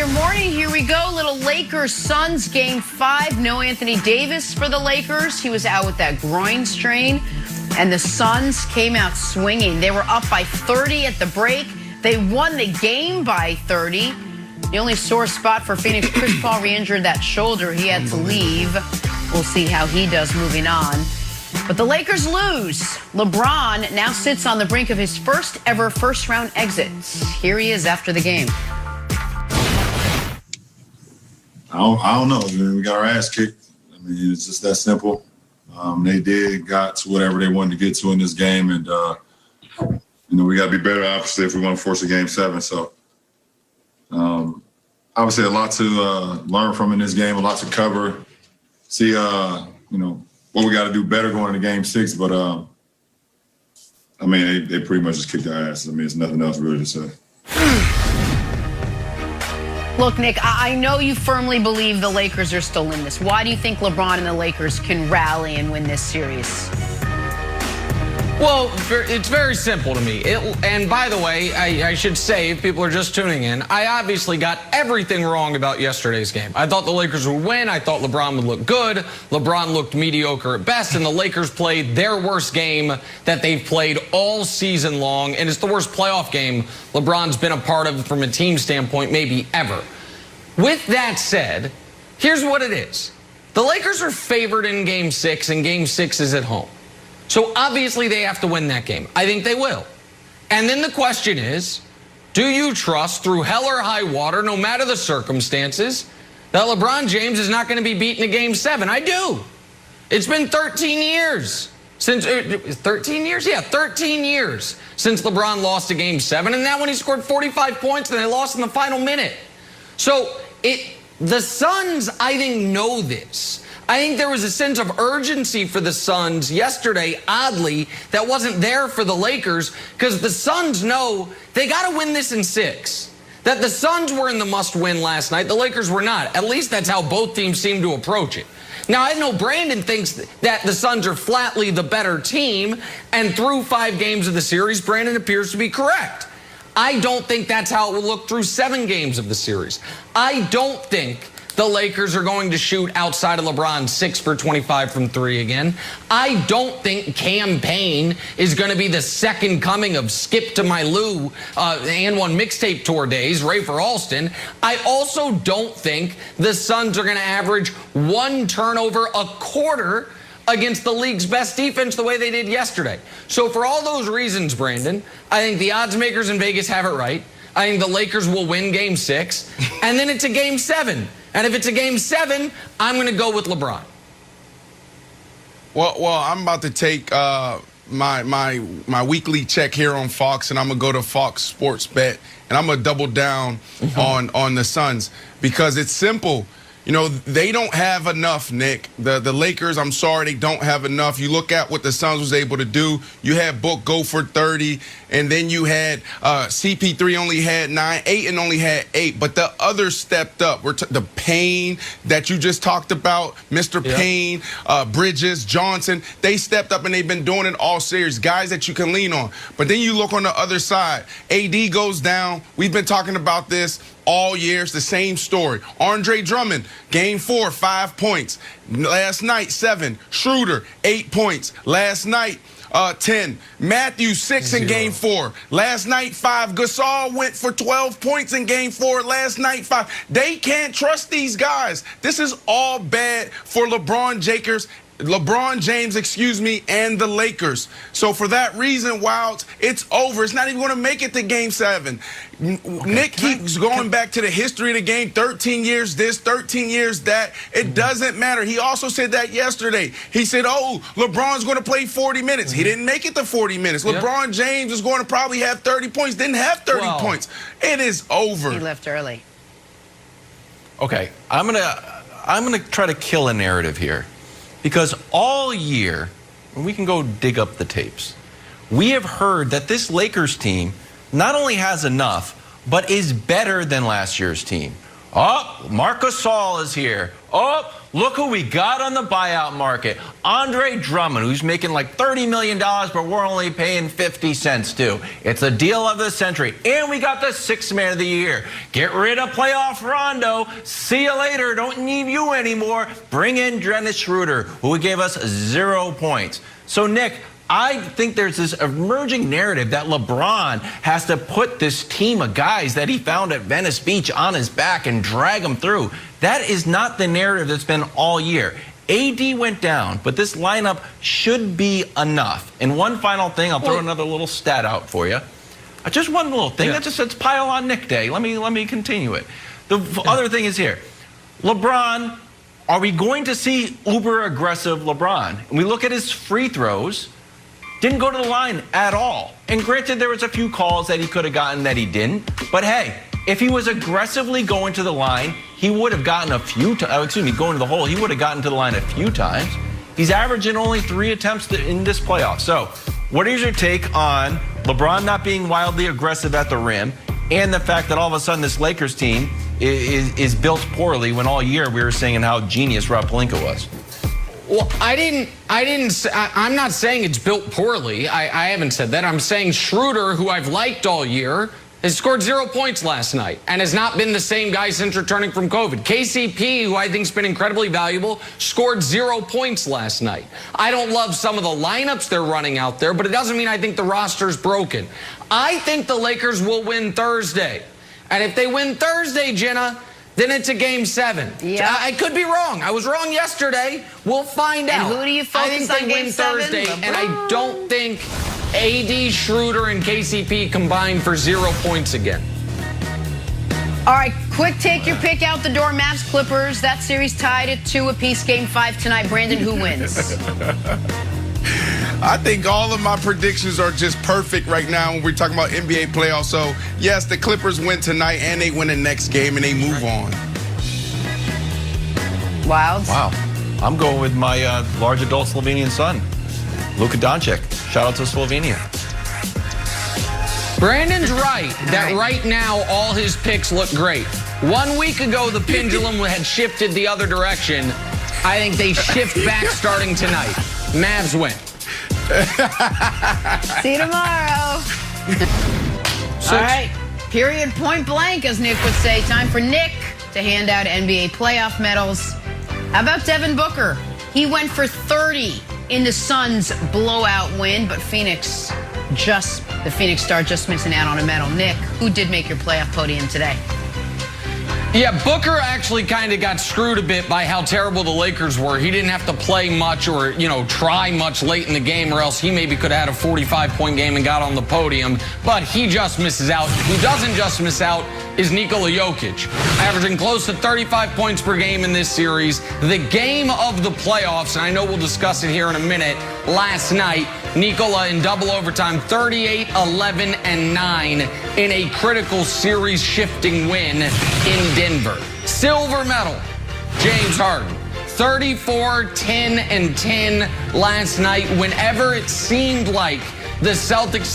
your morning. Here we go. Little Lakers-Suns game 5. No Anthony Davis for the Lakers. He was out with that groin strain. And the Suns came out swinging. They were up by 30 at the break. They won the game by 30. The only sore spot for Phoenix, Chris Paul re-injured that shoulder. He had to leave. We'll see how he does moving on. But the Lakers lose. LeBron now sits on the brink of his first ever first-round exit. Here he is after the game. I don't know. We got our ass kicked. I mean, it's just that simple. They got to whatever they wanted to get to in this game, and we got to be better, obviously, if we want to force a game 7. So, obviously, a lot to learn from in this game, a lot to cover. See, what we got to do better going into game 6. But I mean, they pretty much just kicked our ass. I mean, there's nothing else really to say. Look, Nick, I know you firmly believe the Lakers are still in this. Why do you think LeBron and the Lakers can rally and win this series? Well, it's very simple to me. And by the way, I should say, if people are just tuning in, I obviously got everything wrong about yesterday's game. I thought the Lakers would win. I thought LeBron would look good. LeBron looked mediocre at best, and the Lakers played their worst game that they've played all season long, and it's the worst playoff game LeBron's been a part of from a team standpoint maybe ever. With that said, here's what it is. The Lakers are favored in Game 6, and Game 6 is at home. So obviously they have to win that game. I think they will. And then the question is, do you trust through hell or high water, no matter the circumstances, that LeBron James is not going to be beaten in Game 7? I do. It's been 13 years since 13 years? Yeah, 13 years since LeBron lost to Game 7, and that when he scored 45 points and they lost in the final minute. So the Suns, I think, know this. I think there was a sense of urgency for the Suns yesterday, oddly, that wasn't there for the Lakers, because the Suns know they got to win this in 6. That the Suns were in the must-win last night. The Lakers were not. At least that's how both teams seem to approach it. Now, I know Brandon thinks that the Suns are flatly the better team, and through 5 games of the series, Brandon appears to be correct. I don't think that's how it will look through 7 games of the series. I don't think the Lakers are going to shoot outside of LeBron 6 for 25 from 3 again. I don't think Cam Payne is going to be the second coming of Skip to My Lou and one mixtape tour days, Ray for Alston. I also don't think the Suns are going to average 1 turnover a quarter against the league's best defense the way they did yesterday. So for all those reasons, Brandon, I think the odds makers in Vegas have it right. I think the Lakers will win Game 6, and then it's a Game 7. And if it's a Game 7, I'm going to go with LeBron. Well, I'm about to take my weekly check here on Fox, and I'm going to go to Fox Sports Bet, and I'm going to double down on the Suns because it's simple. You know, they don't have enough, Nick. The Lakers, I'm sorry, they don't have enough. You look at what the Suns was able to do. You had Book go for 30, and then you had CP3 only had 9, Ayton only had 8, but the others stepped up. The Payne that you just talked about, Mr. Yep. Payne, Bridges, Johnson, they stepped up, and they've been doing it all series. Guys that you can lean on. But then you look on the other side. AD goes down. We've been talking about this all year. It's the same story. Andre Drummond, Game 4, 5 points. Last night, 7. Schroeder, 8 points. Last night, 10. Matthews, 6 in Game 4. Last night, 5. Gasol went for 12 points in Game 4. Last night, 5. They can't trust these guys. This is all bad for LeBron James, and the Lakers. So for that reason, Wilds, it's over. It's not even going to make it to Game 7. Nick keeps going back to the history of the game, 13 years this, 13 years that. It doesn't matter. He also said that yesterday. He said, oh, LeBron's going to play 40 minutes. He didn't make it to 40 minutes. Yep. LeBron James is going to probably have 30 points. Didn't have 30 points. It is over. He left early. Okay, I'm gonna try to kill a narrative here. Because all year, and we can go dig up the tapes, we have heard that this Lakers team not only has enough, but is better than last year's team. Oh, Marc Gasol is here. Oh, look who we got on the buyout market. Andre Drummond, who's making like $30 million, but we're only paying 50 cents to. It's a deal of the century. And we got the sixth man of the year. Get rid of playoff Rondo. See you later. Don't need you anymore. Bring in Dennis Schroeder, who gave us 0 points. So, Nick, I think there's this emerging narrative that LeBron has to put this team of guys that he found at Venice Beach on his back and drag them through. That is not the narrative that's been all year. AD went down, but this lineup should be enough. And one final thing, I'll throw another little stat out for you. Just one little thing. That just says pile on Nick Day. Let me continue it. The other thing is here. LeBron, are we going to see uber aggressive LeBron? And we look at his free throws. Didn't go to the line at all. And granted, there was a few calls that he could have gotten that he didn't. But hey, if he was aggressively going to the line, he would have gotten a few times. Going to the hole, he would have gotten to the line a few times. He's averaging only 3 attempts in this playoff. So, what is your take on LeBron not being wildly aggressive at the rim and the fact that all of a sudden this Lakers team is built poorly when all year we were saying how genius Rob Pelinka was? Well, I'm not saying it's built poorly. I haven't said that. I'm saying Schroeder, who I've liked all year, has scored 0 points last night and has not been the same guy since returning from COVID. KCP, who I think has been incredibly valuable, scored 0 points last night. I don't love some of the lineups they're running out there, but it doesn't mean I think the roster's broken. I think the Lakers will win Thursday. And if they win Thursday, Jenna, then it's a game 7. Yeah. I could be wrong. I was wrong yesterday. We'll find out. And who do you focus on game 7? Thursday, and I don't think AD, Schroeder, and KCP combined for 0 points again. All right, quick take your pick out the door. Mavs Clippers. That series tied at 2 apiece. Game 5 tonight. Brandon, who wins? I think all of my predictions are just perfect right now when we're talking about NBA playoffs. So, yes, the Clippers win tonight, and they win the next game, and they move on. Wilds? Wow. I'm going with my large adult Slovenian son, Luka Doncic. Shout out to Slovenia. Brandon's right that right now all his picks look great. 1 week ago, the pendulum had shifted the other direction. I think they shift back starting tonight. Mavs win. See you tomorrow. All right. Period, point blank, as Nick would say. Time for Nick to hand out NBA playoff medals. How about Devin Booker? He went for 30 in the Suns' blowout win, but the Phoenix Star just missing out on a medal. Nick, who did make your playoff podium today? Yeah, Booker actually kind of got screwed a bit by how terrible the Lakers were. He didn't have to play much or, try much late in the game, or else he maybe could have had a 45-point game and got on the podium. But he just misses out. Who doesn't just miss out is Nikola Jokic, averaging close to 35 points per game in this series. The game of the playoffs, and I know we'll discuss it here in a minute, last night, Nikola in double overtime, 38, 11, and 9 in a critical series-shifting win in Denver. Silver medal, James Harden. 34, 10, and 10 last night whenever it seemed like the Celtics,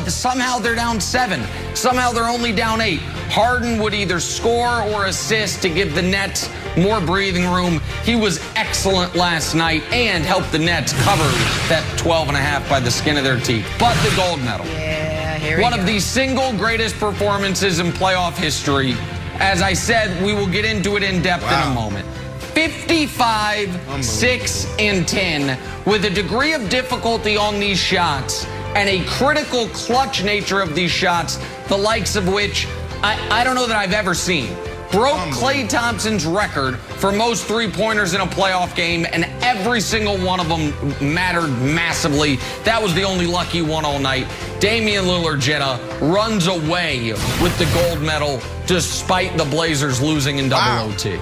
somehow they're down 7. Somehow they're only down 8. Harden would either score or assist to give the Nets more breathing room. He was excellent last night and helped the Nets cover that 12.5 by the skin of their teeth. But the gold medal. Yeah, here we go. One of the single greatest performances in playoff history. As I said, we will get into it in depth in a moment. 55, 6, and 10 with a degree of difficulty on these shots and a critical clutch nature of these shots, the likes of which I don't know that I've ever seen. Broke Klay Thompson's record for most three-pointers in a playoff game, and every single one of them mattered massively. That was the only lucky one all night. Damian Lillard, Jenna, runs away with the gold medal despite the Blazers losing in double OT.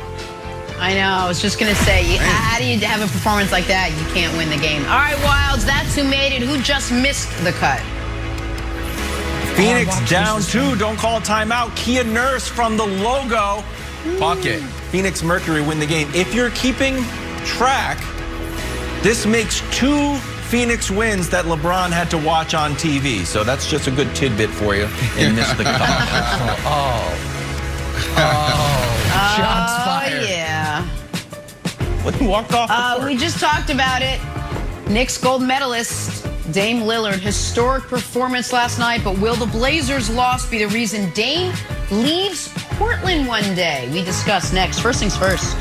I know. I was just going to say, how do you have a performance like that? You can't win the game. All right, Wilds, that's who made it. Who just missed the cut? Phoenix down 2. Don't call a timeout. Kia Nurse from the logo. Bucket. Phoenix Mercury win the game. If you're keeping track, this makes 2 Phoenix wins that LeBron had to watch on TV. So that's just a good tidbit for you and miss the cut. He walked off the court. We just talked about it. Knicks gold medalist Dame Lillard, historic performance last night, but will the Blazers' loss be the reason Dame leaves Portland one day? We discuss next. First things first.